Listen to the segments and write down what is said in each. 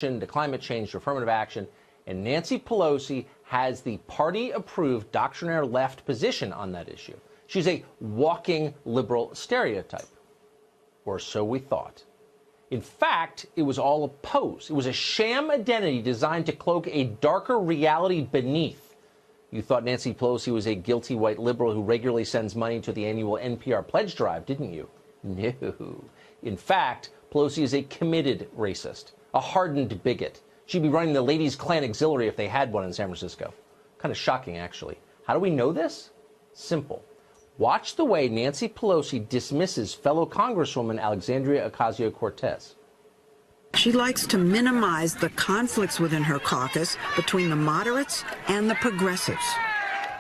to climate change to affirmative action, and Nancy Pelosi has the party-approved doctrinaire left position on that issue. She's a walking liberal stereotype, or so we thought. In fact, it was all a pose. It was a sham identity designed to cloak a darker reality beneath. You thought Nancy Pelosi was a guilty white liberal who regularly sends money to the annual NPR pledge drive, didn't you? No. In fact, Pelosi is a committed racist, a hardened bigot. She'd be running the Ladies Klan Auxiliary if they had one in San Francisco. Kind of shocking, actually. How do we know this? Simple. Watch the way Nancy Pelosi dismisses fellow Congresswoman Alexandria Ocasio-Cortez. She likes to minimize the conflicts within her caucus between the moderates and the progressives.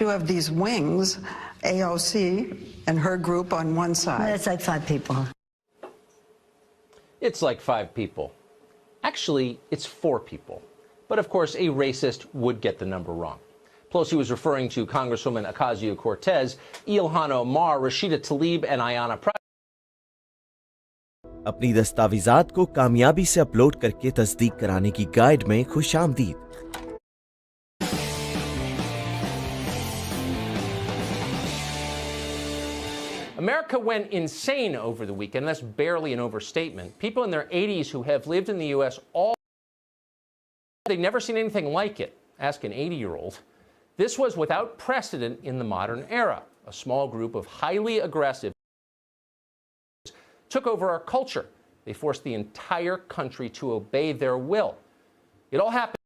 You have these wings, AOC and her group on one side. It's like 5 people. It's like 5 people. Actually, it's 4 people. But of course, a racist would get the number wrong. Pelosi was referring to Congresswoman Ocasio-Cortez, Ilhan Omar, Rashida Tlaib, and Ayanna Pressley. अपनी दस्तावेज़ात को कामयाबी से upload करके तस्दीक कराने की guide में खुशामदीद। America went insane over the weekend. That's barely an overstatement. People in their 80s who have lived in the U.S. they've never seen anything like it. Ask an 80-year-old. This was without precedent in the modern era. A small group of highly aggressive took over our culture. They forced the entire country to obey their will. It all happened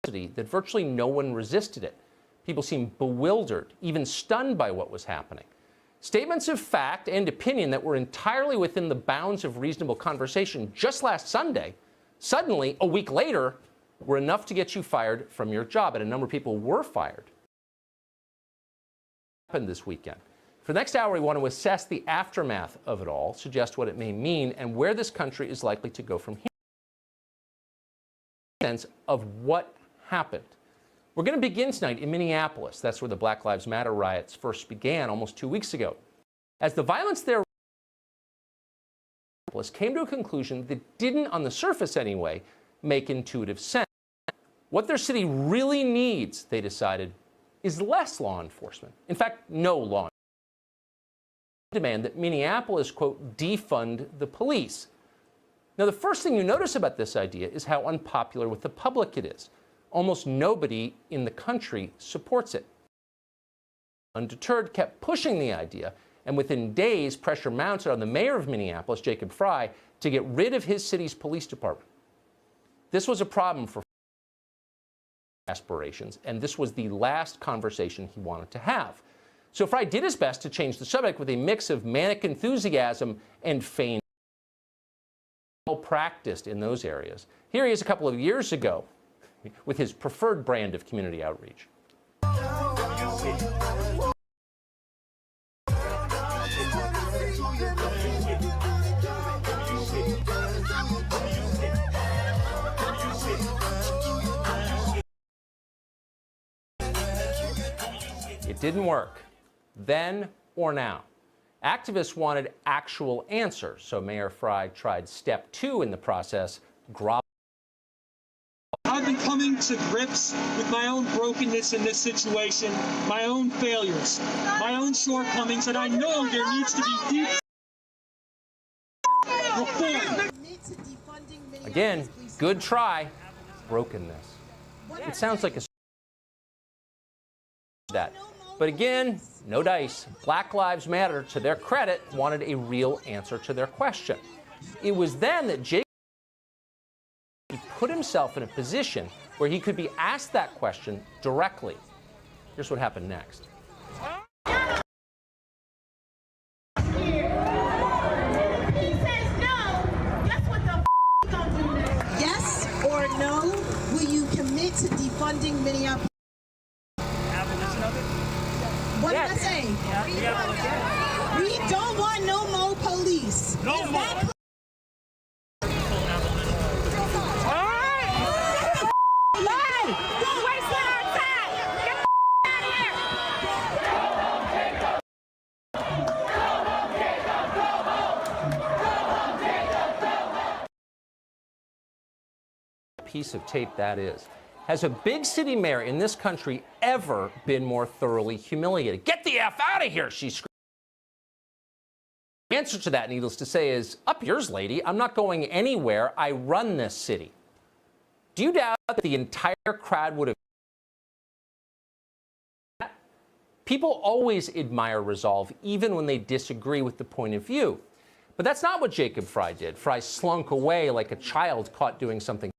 that virtually no one resisted it. People seemed bewildered, even stunned by what was happening. Statements of fact and opinion that were entirely within the bounds of reasonable conversation just last Sunday, suddenly, a week later, were enough to get you fired from your job, and a number of people were fired. What happened this weekend? For the next hour, we want to assess the aftermath of it all, suggest what it may mean, and where this country is likely to go from here. Sense of what happened. We're going to begin tonight in Minneapolis. That's where the Black Lives Matter riots first began almost 2 weeks ago. As the violence there came to a conclusion that didn't, on the surface anyway, make intuitive sense. What their city really needs, they decided, is less law enforcement. In fact, no law enforcement. Demand that Minneapolis, quote, defund the police. Now, the first thing you notice about this idea is how unpopular with the public it is. Almost nobody in the country supports it. Undeterred, kept pushing the idea, and within days, pressure mounted on the mayor of Minneapolis, Jacob Frey, to get rid of his city's police department. This was a problem for aspirations, and this was the last conversation he wanted to have. So Frey did his best to change the subject with a mix of manic enthusiasm and feigned practiced in those areas. Here he is a couple of years ago with his preferred brand of community outreach. It didn't work, then or now. Activists wanted actual answers, so Mayor Frey tried step 2 in the process, I've been coming to grips with my own brokenness in this situation, my own failures, my own shortcomings, and I know there needs to be deep reform. Again, good try, brokenness. It sounds like a that. But again, no dice. Black Lives Matter, to their credit, wanted a real answer to their question. It was then that Jacob put himself in a position where he could be asked that question directly. Here's what happened next. Yes or no, will you commit to defunding Minneapolis? What did I say? We don't want no more police. No more. piece of tape that is. Has a big city mayor in this country ever been more thoroughly humiliated? Get the F out of here, she screamed. The answer to that, needless to say, is up yours, lady. I'm not going anywhere. I run this city. Do you doubt that the entire crowd would have? People always admire resolve, even when they disagree with the point of view. But that's not what Jacob Fry did. Fry slunk away like a child caught doing something.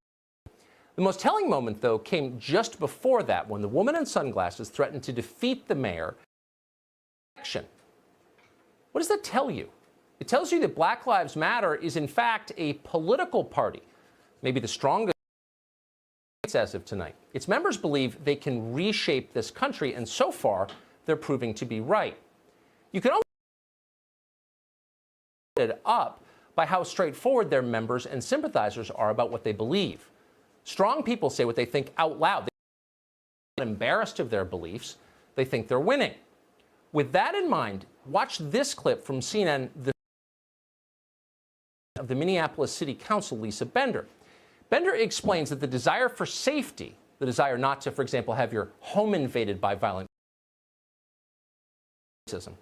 The most telling moment, though, came just before that, when the woman in sunglasses threatened to defeat the mayor. What does that tell you? It tells you that Black Lives Matter is, in fact, a political party, maybe the strongest as of tonight. Its members believe they can reshape this country, and so far, they're proving to be right. You can only it up by how straightforward their members and sympathizers are about what they believe. Strong people say what they think out loud. They're not embarrassed of their beliefs. They think they're winning. With that in mind, watch this clip from CNN of the Minneapolis City Council, Lisa Bender. Bender explains that the desire for safety, the desire not to, for example, have your home invaded by violent racism.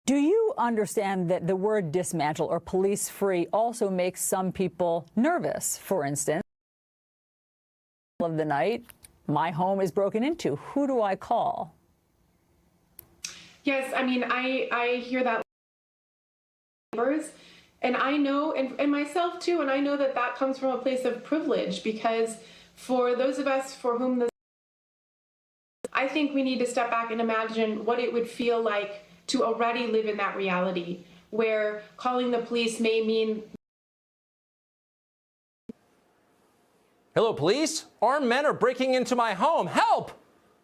Do you understand that the word dismantle or police free also makes some people nervous? For instance, of the night, my home is broken into. Who do I call? Yes, I mean, I hear that neighbors, and I know, and myself too, and I know that that comes from a place of privilege, because for those of us for whom this, I think we need to step back and imagine what it would feel like to already live in that reality, where calling the police may mean. Hello, police. Armed men are breaking into my home. Help!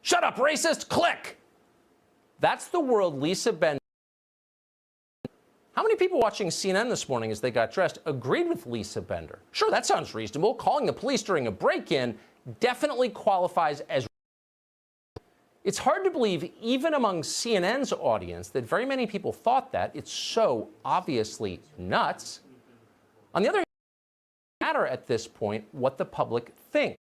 Shut up, racist. Click. That's the world Lisa Bender. How many people watching CNN this morning as they got dressed agreed with Lisa Bender? Sure, that sounds reasonable. Calling the police during a break-in definitely qualifies as. It's hard to believe, even among CNN's audience, that very many people thought that. It's so obviously nuts. On the other hand, it doesn't matter at this point what the public thinks.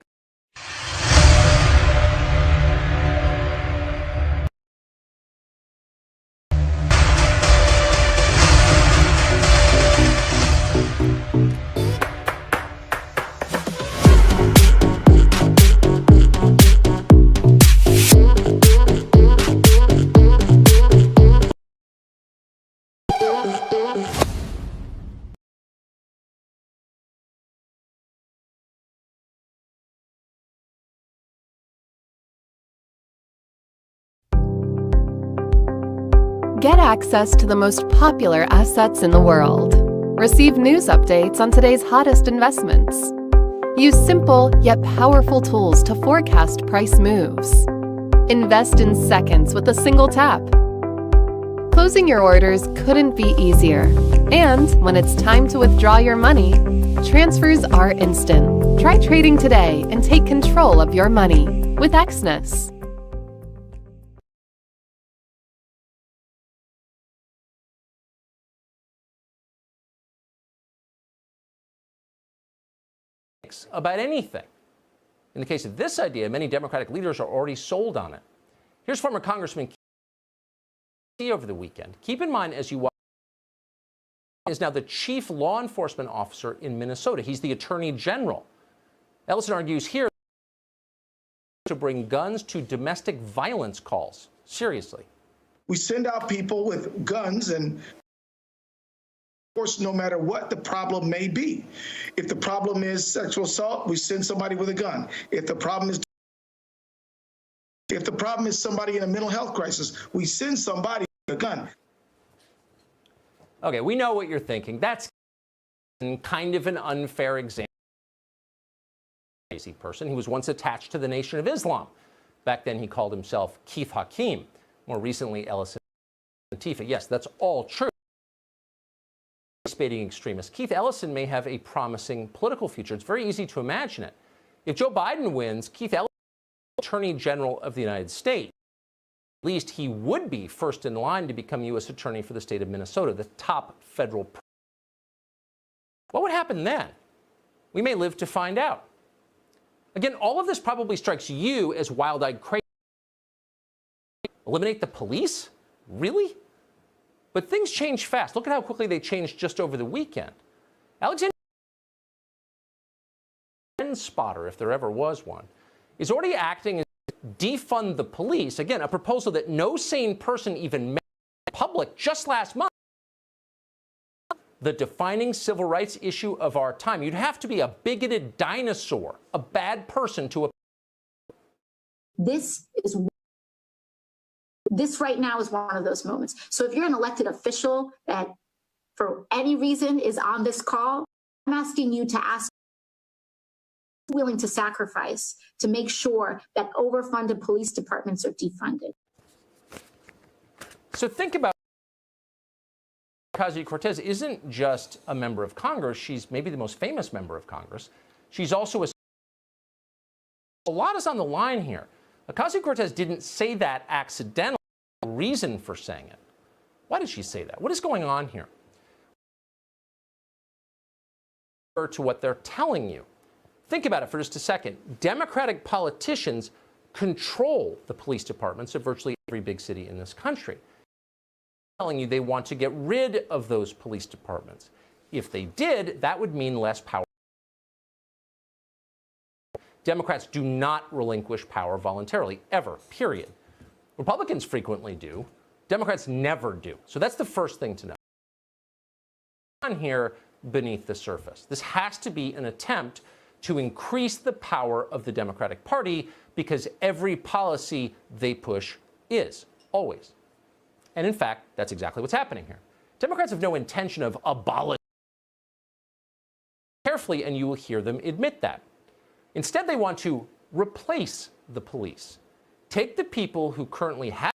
Get access to the most popular assets in the world. Receive news updates on today's hottest investments. Use simple yet powerful tools to forecast price moves. Invest in seconds with a single tap. Closing your orders couldn't be easier. And when it's time to withdraw your money, transfers are instant. Try trading today and take control of your money with Exness. About anything. In the case of this idea, many Democratic leaders are already sold on it. Here's former Congressman over the weekend. Keep in mind, as you watch, is now the chief law enforcement officer in Minnesota. He's the attorney general. Ellison argues here to bring guns to domestic violence calls. Seriously. We send out people with guns, and of course, no matter what the problem may be. If the problem is sexual assault, we send somebody with a gun. If the problem is somebody in a mental health crisis, we send somebody with a gun. Okay, we know what you're thinking. That's kind of an unfair example. Crazy person. He was once attached to the Nation of Islam. Back then, he called himself Keith Hakeem. More recently, Ellison Antifa. Yes, that's all true. Participating extremist Keith Ellison may have a promising political future. It's very easy to imagine it. If Joe Biden wins, Keith Ellison is Attorney General of the United States. At least he would be first in line to become U.S. Attorney for the state of Minnesota, the top federal. What would happen then? We may live to find out. Again, all of this probably strikes you as wild-eyed crazy. Eliminate the police? Really? But things change fast. Look at how quickly they changed just over the weekend. Alexander spotter, if there ever was one, is already acting as defund the police. Again, a proposal that no sane person even made public just last month. The defining civil rights issue of our time. You'd have to be a bigoted dinosaur, a bad person to This right now is one of those moments. So if you're an elected official that for any reason is on this call, I'm asking you to ask willing to sacrifice to make sure that overfunded police departments are defunded. So think about Ocasio-Cortez isn't just a member of Congress. She's maybe the most famous member of Congress. She's also a lot is on the line here. Ocasio-Cortez didn't say that accidentally. Reason for saying it. Why did she say that? What is going on here? To what they're telling you. Think about it for just a second. Democratic politicians control the police departments of virtually every big city in this country. Telling you they want to get rid of those police departments. If they did, that would mean less power. Democrats do not relinquish power voluntarily, ever, period. Republicans frequently do. Democrats never do. So that's the first thing to know. On here beneath the surface. This has to be an attempt to increase the power of the Democratic Party because every policy they push is, always. And in fact, that's exactly what's happening here. Democrats have no intention of abolishing carefully, and you will hear them admit that. Instead, they want to replace the police. Take the people who currently have,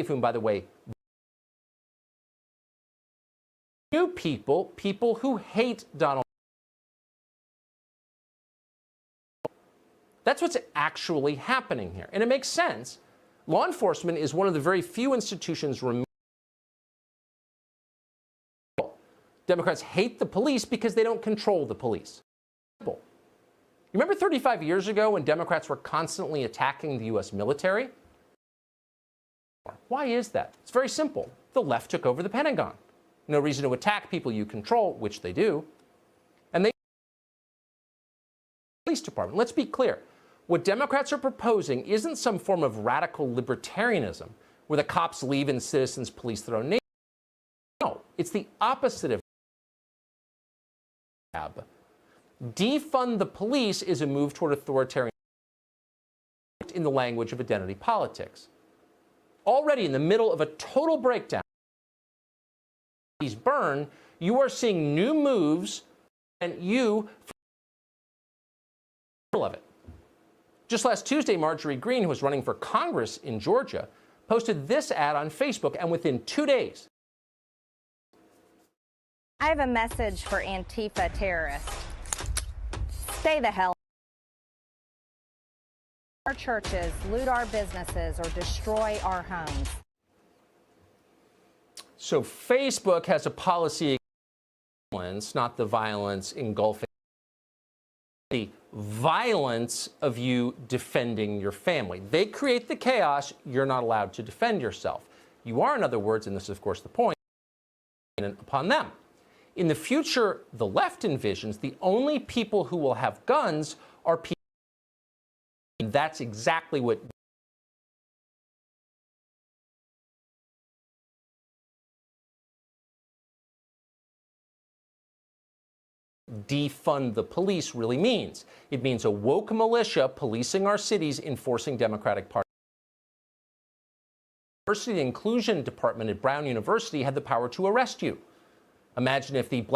whom, by the way, new people, people who hate Donald. That's what's actually happening here. And it makes sense. Law enforcement is one of the very few institutions remaining. Democrats hate the police because they don't control the police. You remember 35 years ago when Democrats were constantly attacking the U.S. military? Why is that? It's very simple. The left took over the Pentagon. No reason to attack people you control, which they do. And they police department. Let's be clear. What Democrats are proposing isn't some form of radical libertarianism where the cops leave and citizens police their own nation. No, it's the opposite of defund the police is a move toward authoritarian in the language of identity politics. Already in the middle of a total breakdown, burn, you are seeing new moves and you of it. Just last Tuesday, Marjorie Greene, who was running for Congress in Georgia, posted this ad on Facebook, and within 2 days. I have a message for Antifa terrorists. Stay the hell. Our churches, loot our businesses, or destroy our homes. So Facebook has a policy against violence, not the violence engulfing the violence of you defending your family. They create the chaos. You're not allowed to defend yourself. You are, in other words, and this is, of course, the point, upon them. In the future, the left envisions the only people who will have guns are people. That's exactly what defund the police really means. It means a woke militia policing our cities, enforcing Democratic Party. The Diversity and Inclusion Department at Brown University had the power to arrest you. Imagine if the Black